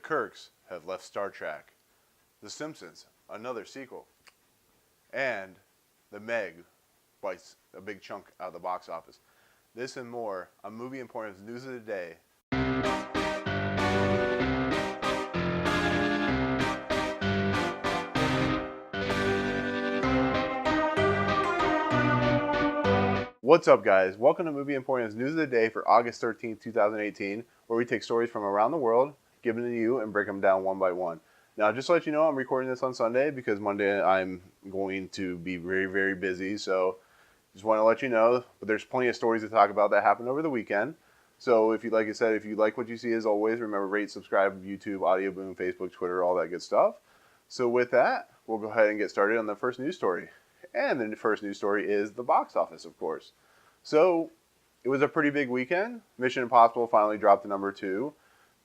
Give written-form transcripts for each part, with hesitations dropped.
Kirks have left Star Trek. The Simpsons, another sequel. And The Meg bites a big chunk out of the box office. This and more on Movie Emporium's News of the Day. What's up, guys? Welcome to Movie Emporium's News of the Day for August 13th, 2018, where we take stories from around the world, give them to you, and break them down one by one. Now, just to let you know, I'm recording this on Sunday because Monday I'm going to be very, very busy. So just want to let you know, but there's plenty of stories to talk about that happened over the weekend. So if you, like I said, if you like what you see, as always, remember, rate, subscribe, YouTube, Audio Boom, Facebook, Twitter, all that good stuff. So with that, we'll go ahead and get started on the first news story. And the first news story is the box office, of course. So it was a pretty big weekend. Mission Impossible finally dropped to number 2.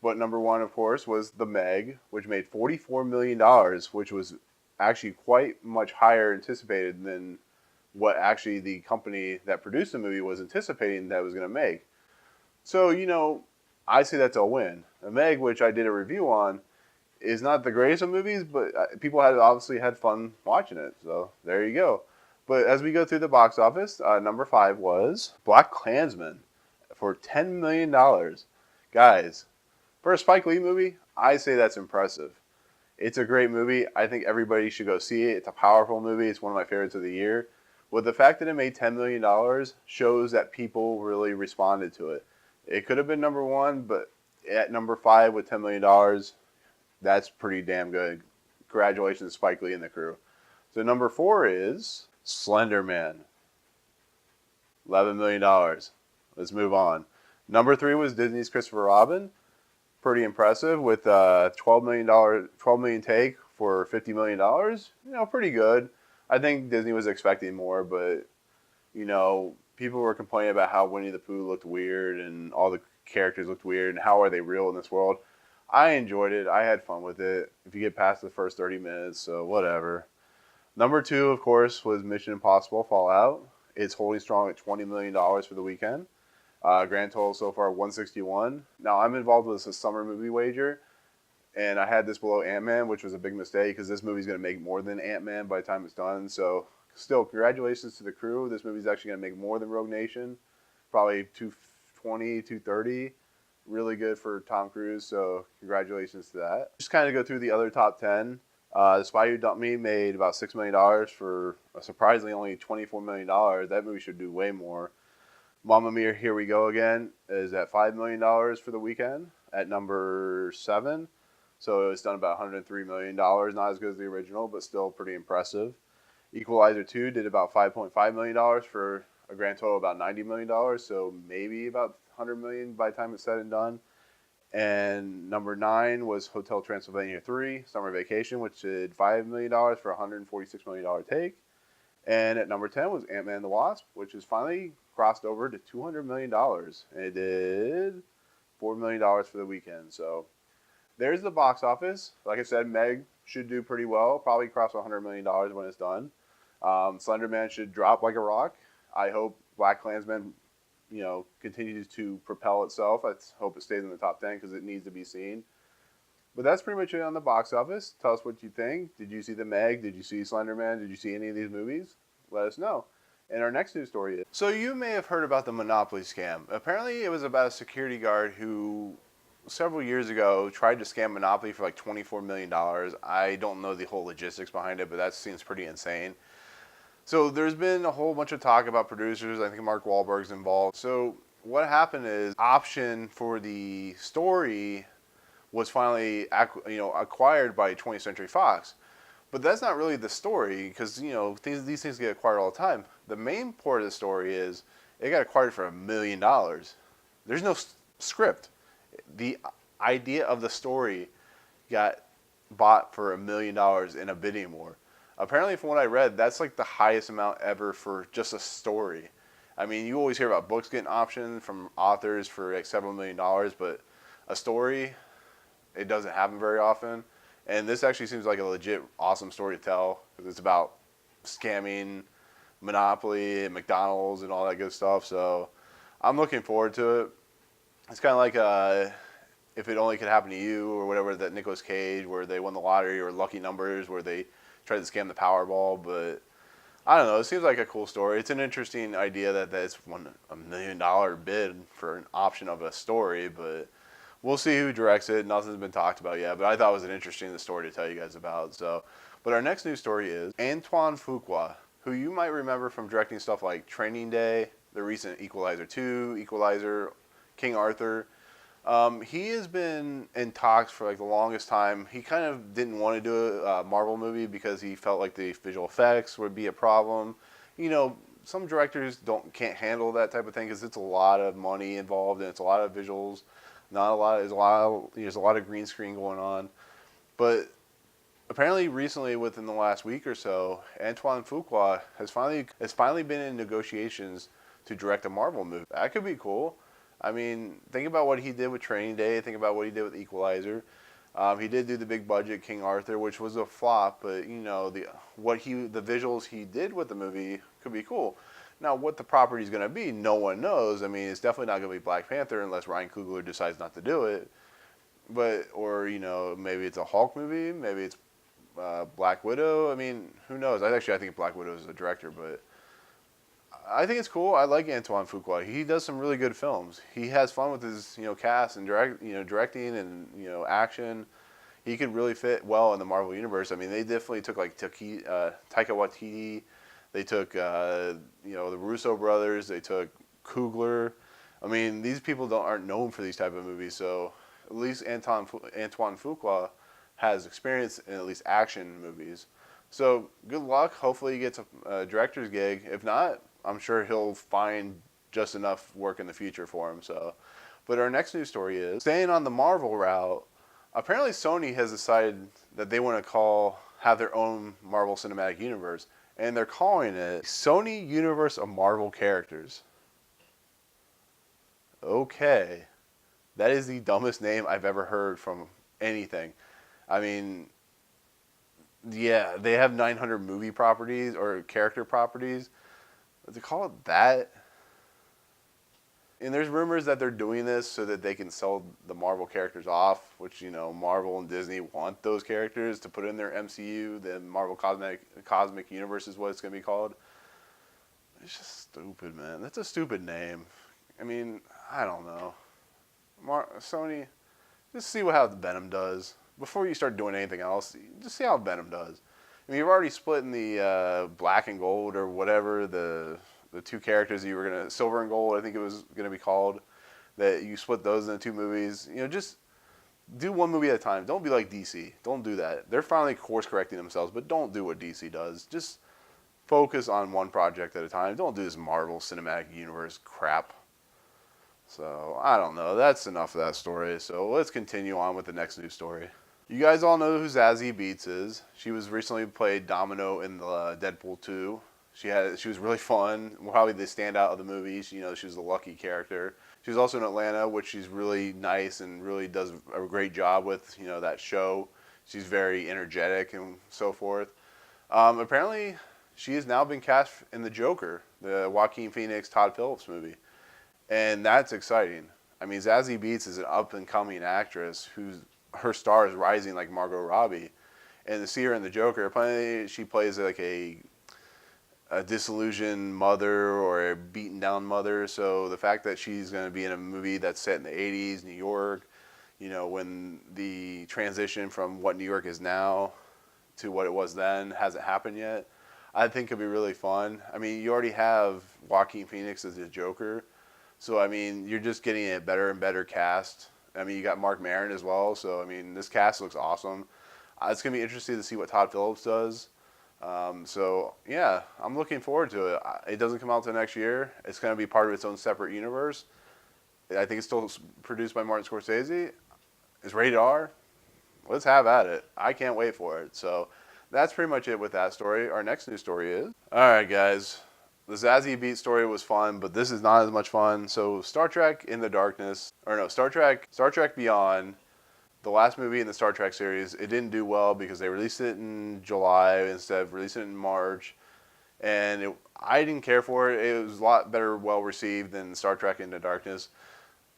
But number 1, of course, was The Meg, which made $44 million, which was actually quite much higher anticipated than what actually the company that produced the movie was anticipating that it was going to make. So, you know, I say that's a win. The Meg, which I did a review on, is not the greatest of movies, but people had obviously had fun watching it. So there you go. But as we go through the box office, number 5 was BlacKkKlansman for $10 million. Guys, for a Spike Lee movie, I say that's impressive. It's a great movie. I think everybody should go see it. It's a powerful movie. It's one of my favorites of the year. But the fact that it made $10 million shows that people really responded to it. It could have been number 1, but at number 5 with $10 million, that's pretty damn good. Congratulations to Spike Lee and the crew. So number 4 is Slender Man. $11 million. Let's move on. Number 3 was Disney's Christopher Robin. Pretty impressive with $12 million take for $50 million. You know, pretty good. I think Disney was expecting more, but, you know, people were complaining about how Winnie the Pooh looked weird and all the characters looked weird and how are they real in this world. I enjoyed it. I had fun with it. If you get past the first 30 minutes, so whatever. Number 2, of course, was Mission Impossible Fallout. It's holding strong at $20 million for the weekend. Grand total so far, 161. Now, I'm involved with a summer movie wager, and I had this below Ant-Man, which was a big mistake because this movie's going to make more than Ant-Man by the time it's done. So, still, congratulations to the crew. This movie's actually going to make more than Rogue Nation, probably 220, 230. Really good for Tom Cruise, so congratulations to that. Just kind of go through the other top 10. The Spy Who Dumped Me made about $6 million for surprisingly only $24 million. That movie should do way more. Mamma Mia, Here We Go Again is at $5 million for the weekend at number 7. So it's done about $103 million. Not as good as the original, but still pretty impressive. Equalizer 2 did about $5.5 million for a grand total of about $90 million. So maybe about $100 million by the time it's said and done. And number 9 was Hotel Transylvania 3, Summer Vacation, which did $5 million for a $146 million take. And at number 10 was Ant-Man and the Wasp, which has finally crossed over to $200 million. And it did $4 million for the weekend. So there's the box office. Like I said, Meg should do pretty well. Probably cross $100 million when it's done. Slender Man should drop like a rock. I hope BlacKkKlansman, you know, continues to propel itself. I hope it stays in the top 10 because it needs to be seen. But that's pretty much it on the box office. Tell us what you think. Did you see The Meg? Did you see Slender Man? Did you see any of these movies? Let us know. And our next news story is... So you may have heard about the Monopoly scam. Apparently it was about a security guard who several years ago tried to scam Monopoly for like $24 million. I don't know the whole logistics behind it, but that seems pretty insane. So there's been a whole bunch of talk about producers. I think Mark Wahlberg's involved. So what happened is option for the story was finally acquired by 20th Century Fox. But that's not really the story because, you know, these things get acquired all the time. The main part of the story is it got acquired for $1 million. There's no script. The idea of the story got bought for $1 million in a bidding war. Apparently, from what I read, that's like the highest amount ever for just a story. I mean, you always hear about books getting optioned from authors for like several $1 million, but a story, it doesn't happen very often. And this actually seems like a legit awesome story to tell because it's about scamming Monopoly and McDonald's and all that good stuff. So I'm looking forward to it. It's kind of like If It Only Could Happen to You or whatever, that Nicolas Cage where they won the lottery, or Lucky Numbers where they tried to scam the Powerball. But I don't know. It seems like a cool story. It's an interesting idea that it's won $1 million bid for an option of a story, but we'll see who directs it. Nothing's been talked about yet, but I thought it was an interesting story to tell you guys about. So, but our next news story is Antoine Fuqua, who you might remember from directing stuff like Training Day, the recent Equalizer 2, Equalizer, King Arthur. He has been in talks for like the longest time. He kind of didn't want to do a Marvel movie because he felt like the visual effects would be a problem. You know, some directors can't handle that type of thing because it's a lot of money involved and it's a lot of visuals. Not a lot. There's a lot of green screen going on. But apparently, recently, within the last week or so, Antoine Fuqua has finally been in negotiations to direct a Marvel movie. That could be cool. I mean, think about what he did with Training Day. Think about what he did with Equalizer. He did do the big budget King Arthur, which was a flop. But you know, the visuals he did with the movie could be cool. Now, what the property is going to be, no one knows. I mean, it's definitely not going to be Black Panther unless Ryan Coogler decides not to do it. Or you know, maybe it's a Hulk movie. Maybe it's Black Widow. I mean, who knows? I think Black Widow is the director, but I think it's cool. I like Antoine Fuqua. He does some really good films. He has fun with his cast and directing and action. He could really fit well in the Marvel universe. I mean, they definitely took like Taika Waititi. They took the Russo brothers. They took Coogler. I mean, these people aren't known for these type of movies. So at least Antoine Fuqua has experience in at least action movies. So good luck. Hopefully he gets a director's gig. If not, I'm sure he'll find just enough work in the future for him. So, but our next news story is staying on the Marvel route. Apparently, Sony has decided that they want to have their own Marvel Cinematic Universe, and they're calling it Sony Universe of Marvel Characters. Okay, that is the dumbest name I've ever heard from anything. I mean, yeah, they have 900 movie properties or character properties. But to call it that, and there's rumors that they're doing this so that they can sell the Marvel characters off, which Marvel and Disney want those characters to put in their MCU. The Marvel Cosmic Universe is what it's going to be called. It's just stupid, man. That's a stupid name. I mean, I don't know. Sony, just see how Venom does before you start doing anything else. Just see how Venom does. I mean, you've already split in the black and gold or whatever, the two characters you were going to, silver and gold, I think it was going to be called, that you split those into two movies. Just do one movie at a time. Don't be like DC. Don't do that. They're finally course correcting themselves, but don't do what DC does. Just focus on one project at a time. Don't do this Marvel Cinematic Universe crap. So, I don't know. That's enough of that story. So, let's continue on with the next news story. You guys all know who Zazie Beetz is. She was recently played Domino in the Deadpool 2. She was really fun. Probably the standout of the movie. She was the lucky character. She was also in Atlanta, which she's really nice and really does a great job with, that show. She's very energetic and so forth. Apparently, she has now been cast in The Joker, the Joaquin Phoenix, Todd Phillips movie. And that's exciting. I mean, Zazie Beetz is an up-and-coming actress her star is rising like Margot Robbie. And to see her in The Joker, apparently she plays like a disillusioned mother or a beaten down mother. So the fact that she's going to be in a movie that's set in the 80s, New York, when the transition from what New York is now to what it was then hasn't happened yet, I think could be really fun. I mean, you already have Joaquin Phoenix as the Joker. So, I mean, you're just getting a better and better cast. I mean, you got Mark Maron as well. So, I mean, this cast looks awesome. It's going to be interesting to see what Todd Phillips does. So, yeah, I'm looking forward to it. It doesn't come out until next year. It's going to be part of its own separate universe. I think it's still produced by Martin Scorsese. It's rated R. Let's have at it. I can't wait for it. So, that's pretty much it with that story. Our next news story is... All right, guys. The Zazie Beetz story was fun, but this is not as much fun. So Star Trek Star Trek Beyond, the last movie in the Star Trek series, it didn't do well because they released it in July instead of releasing it in March. And I didn't care for it. It was a lot better well received than Star Trek Into Darkness.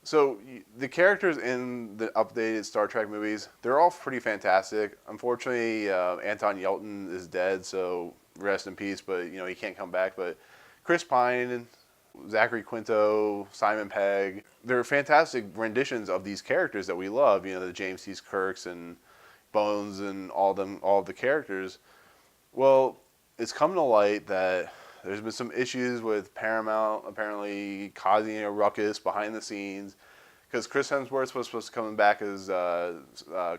So the characters in the updated Star Trek movies, they're all pretty fantastic. Unfortunately, Anton Yelton is dead, so rest in peace. But he can't come back. But Chris Pine, Zachary Quinto, Simon Pegg, they're fantastic renditions of these characters that we love. The James T. Kirks and Bones and all of the characters. Well, it's come to light that there's been some issues with Paramount apparently causing a ruckus behind the scenes because Chris Hemsworth was supposed to come back as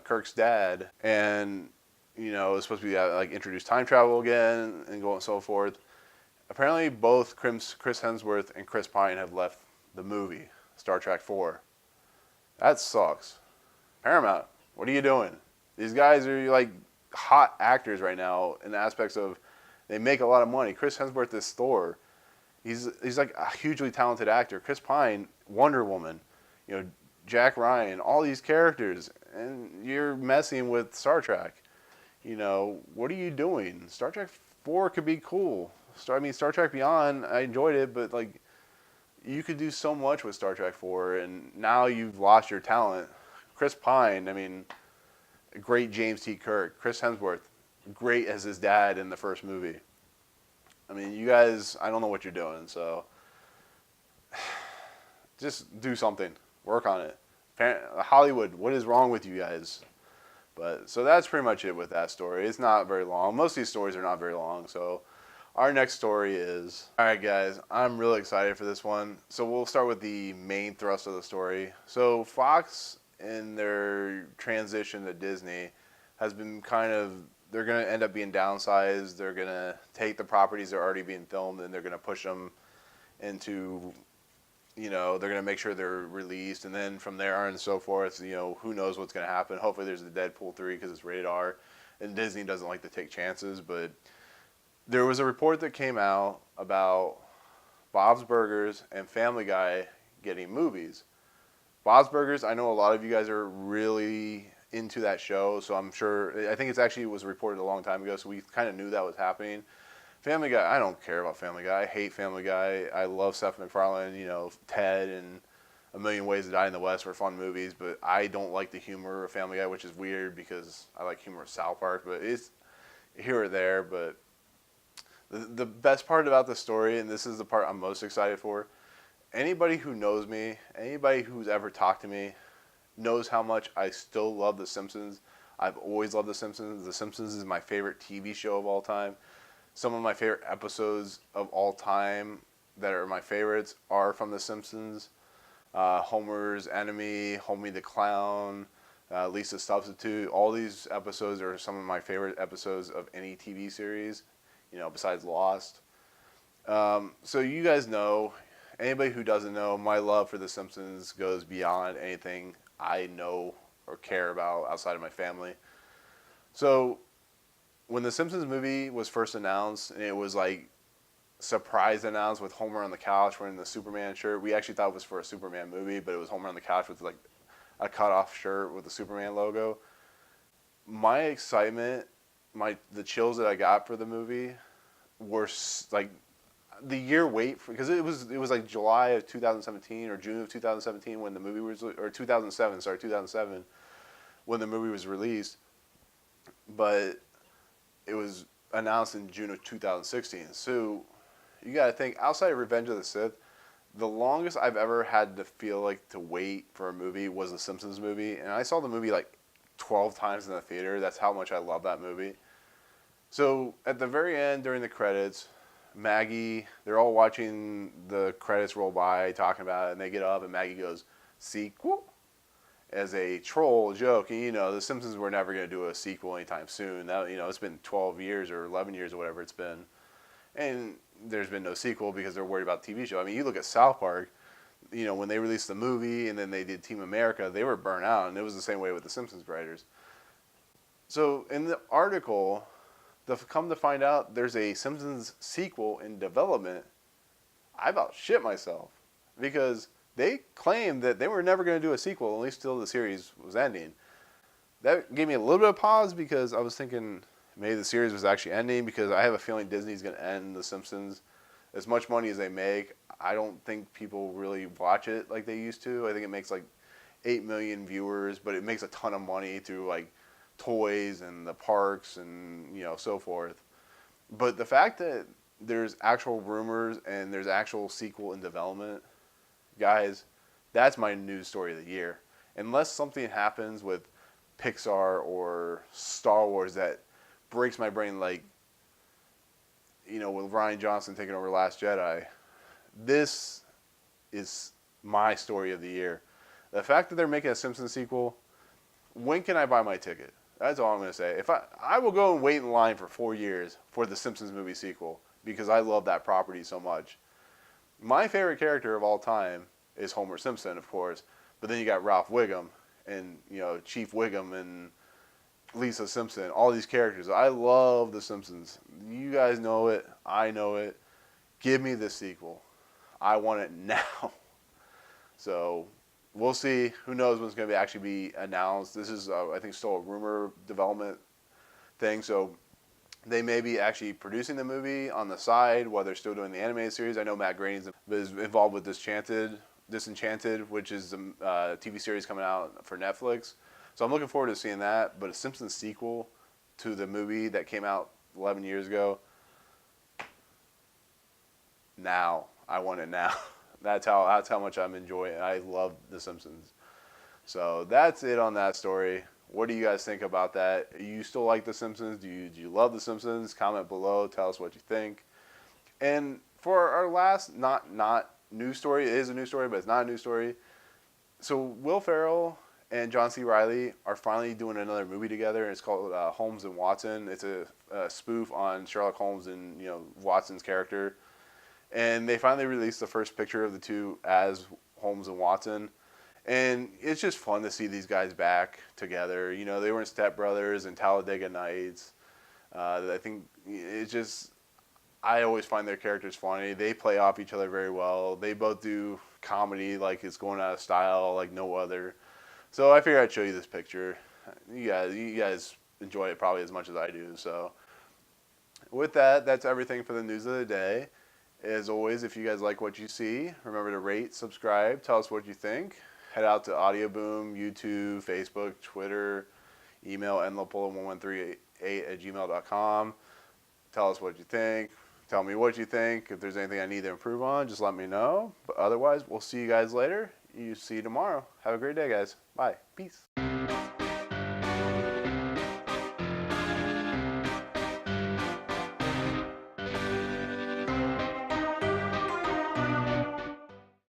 Kirk's dad, and it was supposed to be like introduce time travel again and so on and so forth. Apparently, both Chris Hemsworth and Chris Pine have left the movie Star Trek 4. That sucks. Paramount, what are you doing? These guys are like hot actors right now in the aspects of they make a lot of money. Chris Hemsworth is Thor. He's like a hugely talented actor. Chris Pine, Wonder Woman, Jack Ryan, all these characters, and you're messing with Star Trek. What are you doing? Star Trek 4 could be cool. Star Trek Beyond, I enjoyed it, but like you could do so much with Star Trek 4, and now you've lost your talent. Chris Pine, great James T. Kirk. Chris Hemsworth, great as his dad in the first movie. You guys, I don't know what you're doing, so just do something. Work on it. Hollywood, what is wrong with you guys? But so that's pretty much it with that story. It's not very long. Most of these stories are not very long, so our next story is... Alright guys, I'm really excited for this one. So we'll start with the main thrust of the story. So Fox, in their transition to Disney, has been they're going to end up being downsized. They're going to take the properties that are already being filmed and they're going to push them into, they're going to make sure they're released. And then from there on and so forth, who knows what's going to happen. Hopefully there's the Deadpool 3 because it's rated R. And Disney doesn't like to take chances. But there was a report that came out about Bob's Burgers and Family Guy getting movies. Bob's Burgers, I know a lot of you guys are really into that show, so I think it was reported a long time ago, so we kind of knew that was happening. Family Guy, I don't care about Family Guy. I hate Family Guy. I love Seth MacFarlane, Ted and A Million Ways to Die in the West were fun movies, but I don't like the humor of Family Guy, which is weird because I like humor of South Park, but it's here or there. But the best part about the story, and this is the part I'm most excited for, anybody who knows me, anybody who's ever talked to me, knows how much I still love The Simpsons. I've always loved The Simpsons. The Simpsons is my favorite TV show of all time. Some of my favorite episodes of all time that are my favorites are from The Simpsons. Homer's Enemy, Homie the Clown, Lisa's Substitute. All these episodes are some of my favorite episodes of any TV series, besides Lost. So you guys know, anybody who doesn't know, my love for The Simpsons goes beyond anything I know or care about outside of my family. So when the Simpsons movie was first announced, and it was like surprise announced with Homer on the couch wearing the Superman shirt, we actually thought it was for a Superman movie, but it was Homer on the couch with like a cut off shirt with the Superman logo. My excitement, the chills that I got for the movie were like the year wait for, because it was like July of 2017 or June of 2017 when the movie was, or 2007 when the movie was released, but it was announced in June of 2016. So you got to think, outside of Revenge of the Sith, the longest I've ever had to feel like to wait for a movie was the Simpsons movie, and I saw the movie like 12 times in the theater. That's how much I love that movie. So at the very end, during the credits, Maggie, they're all watching the credits roll by, talking about it, and they get up, and Maggie goes, "Sequel?" as a troll joke. And the Simpsons were never going to do a sequel anytime soon. That, it's been 12 years or 11 years or whatever it's been. And there's been no sequel because they're worried about the TV show. You look at South Park, when they released the movie and then they did Team America, they were burnt out, and it was the same way with the Simpsons writers. So in the article, come to find out there's a Simpsons sequel in development, I about shit myself, because they claimed that they were never going to do a sequel, at least till the series was ending. That gave me a little bit of pause because I was thinking maybe the series was actually ending, because I have a feeling Disney's going to end The Simpsons as much money as they make, I don't think people really watch it like they used to. I think it makes like 8 million viewers, but it makes a ton of money through like toys and the parks and so forth. But the fact that there's actual rumors and there's actual sequel in development, guys, that's my news story of the year. Unless something happens with Pixar or Star Wars that breaks my brain, like with Rian Johnson taking over Last Jedi, this is my story of the year. The fact that they're making a Simpsons sequel, when can I buy my ticket? That's all I'm going to say. If I will go and wait in line for 4 years for the Simpsons movie sequel because I love that property so much. My favorite character of all time is Homer Simpson, of course, but then you got Ralph Wiggum and Chief Wiggum and Lisa Simpson, all these characters. I love the Simpsons. You guys know it. I know it. Give me the sequel. I want it now. So we'll see. Who knows when it's going to actually be announced. This is, I think, still a rumor development thing. So they may be actually producing the movie on the side while they're still doing the animated series. I know Matt Groening is involved with Disenchanted, which is a TV series coming out for Netflix. So I'm looking forward to seeing that. But a Simpsons sequel to the movie that came out 11 years ago, now. I want it now. That's how much I'm enjoying it. I love The Simpsons. So that's it on that story. What do you guys think about that? You still like The Simpsons? Do you love The Simpsons? Comment below. Tell us what you think. And for our last not news story, it is a news story, but it's not a news story. So Will Ferrell and John C. Reilly are finally doing another movie together, and it's called Holmes and Watson. It's a spoof on Sherlock Holmes and Watson's character. And they finally released the first picture of the two as Holmes and Watson. And it's just fun to see these guys back together. They were in Step Brothers and Talladega Nights. I think it's just, I always find their characters funny. They play off each other very well. They both do comedy like it's going out of style like no other. So I figured I'd show you this picture. You guys enjoy it probably as much as I do. So with that, that's everything for the news of the day. As always, if you guys like what you see, remember to rate, subscribe, tell us what you think. Head out to Audioboom, YouTube, Facebook, Twitter, email enlopolo1138@gmail.com. Tell us what you think. Tell me what you think. If there's anything I need to improve on, just let me know. But otherwise, we'll see you guys later. See you tomorrow. Have a great day, guys. Bye. Peace.